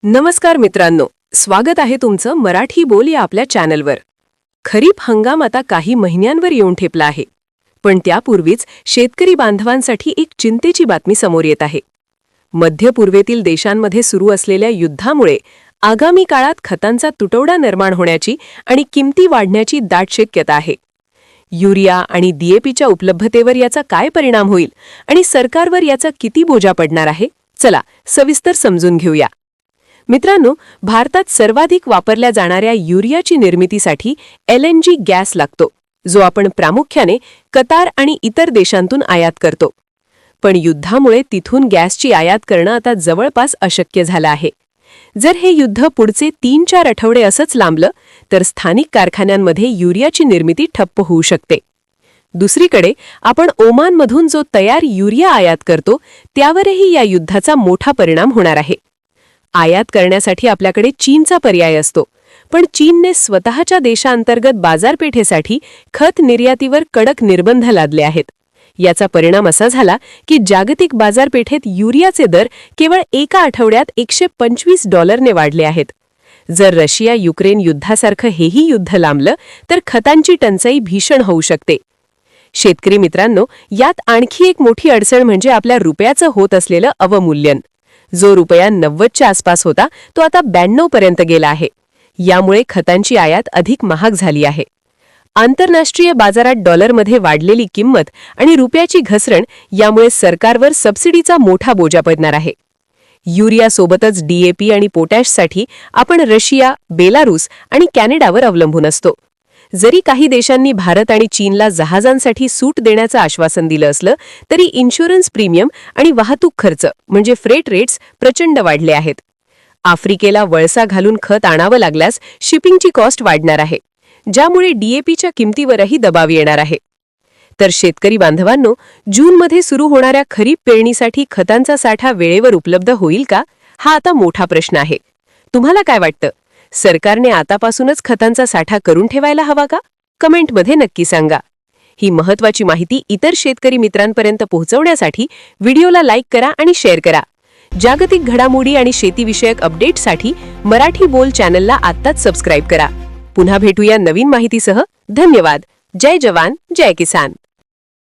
नमस्कार मित्रांनो, स्वागत आहे तुमचं मराठी बोल या आपल्या चॅनलवर. खरीप हंगाम आता काही महिन्यांवर येऊन ठेपला आहे. पण त्यापूर्वीच शेतकरी बांधवांसाठी एक चिंतेची बातमी समोर येत आहे. मध्य पूर्वेतील देशांमध्ये सुरू असलेल्या युद्धामुळे आगामी काळात खतांचा तुटवडा निर्माण होण्याची आणि किमती वाढण्याची दाट शक्यता आहे. युरिया आणि डीएपीच्या उपलब्धतेवर याचा काय परिणाम होईल आणि सरकारवर याचा किती बोजा पडणार आहे, चला सविस्तर समजून घेऊया. मित्रांनो, भारतात सर्वाधिक वापरल्या जाणाऱ्या युरियाची निर्मितीसाठी LNG गॅस लागतो, जो आपण प्रामुख्याने कतार आणि इतर देशांतून आयात करतो. पण युद्धामुळे तिथून गॅसची आयात करणं आता जवळपास अशक्य झालं आहे. जर हे युद्ध पुढचे 3-4 आठवडे असंच लांबलं तर स्थानिक कारखान्यांमध्ये युरियाची निर्मिती ठप्प होऊ शकते. दुसरीकडे आपण ओमानमधून जो तयार युरिया आयात करतो त्यावरही या युद्धाचा मोठा परिणाम होणार आहे. आयात करण्यासाठी आपल्याकडे चीनचा पर्याय असतो, पण चीनने स्वतःच्या देशांतर्गत बाजारपेठेसाठी खत निर्यातीवर कडक निर्बंध लादले आहेत. याचा परिणाम असा झाला की जागतिक बाजारपेठेत युरियाचे दर केवळ एका आठवड्यात $125ने वाढले आहेत. जर रशिया-युक्रेन युद्धासारखं हेही युद्ध लांबलं तर खतांची टंचाई भीषण होऊ शकते. शेतकरी मित्रांनो, यात आणखी एक मोठी अडचण म्हणजे आपल्या रुपयाचं होत असलेलं अवमूल्यन. जो रुपया 90च्या आसपास होता तो आता 92 पर्यंत गेला आहे. यामुळे खतांची आयात अधिक महाग झाली आहे. आंतरराष्ट्रीय बाजारात डॉलरमध्ये वाढलेली किंमत आणि रुपयाची घसरण यामुळे सरकारवर सबसिडीचा मोठा बोजा पडणार आहे. युरियासोबतच डीएपी आणि पोटॅशसाठी आपण रशिया, बेलारूस आणि कॅनडावर अवलंबून असतो. जरी काही देशांनी भारत आणि चीनला जहाजांसाठी सूट देण्याचं आश्वासन दिलं असलं तरी इन्शुरन्स प्रीमियम आणि वाहतूक खर्च म्हणजे फ्रेट रेट्स प्रचंड वाढले आहेत. आफ्रिकेला वळसा घालून खत आणावं लागल्यास शिपिंगची कॉस्ट वाढणार आहे, ज्यामुळे डीएपीच्या किमतीवरही दबाव येणार आहे. तर शेतकरी बांधवांनो, जूनमध्ये सुरू होणाऱ्या खरीप पेरणीसाठी खतांचा साठा वेळेवर उपलब्ध होईल का, हा आता मोठा प्रश्न आहे. तुम्हाला काय वाटतं? सरकारने आतापासूनच खतांचा साठा करून ठेवायला हवा का? कमेंटमध्ये नक्की सांगा. ही महत्त्वाची माहिती इतर शेतकरी मित्रांपर्यंत पोहोचवण्यासाठी व्हिडिओला लाईक करा आणि शेअर करा. जागतिक घडामोडी आणि शेतीविषयक अपडेट्ससाठी मराठी बोल चॅनलला आत्ताच सबस्क्राईब करा. पुन्हा भेटूया नवीन माहितीसह. धन्यवाद. जय जवान, जय किसान.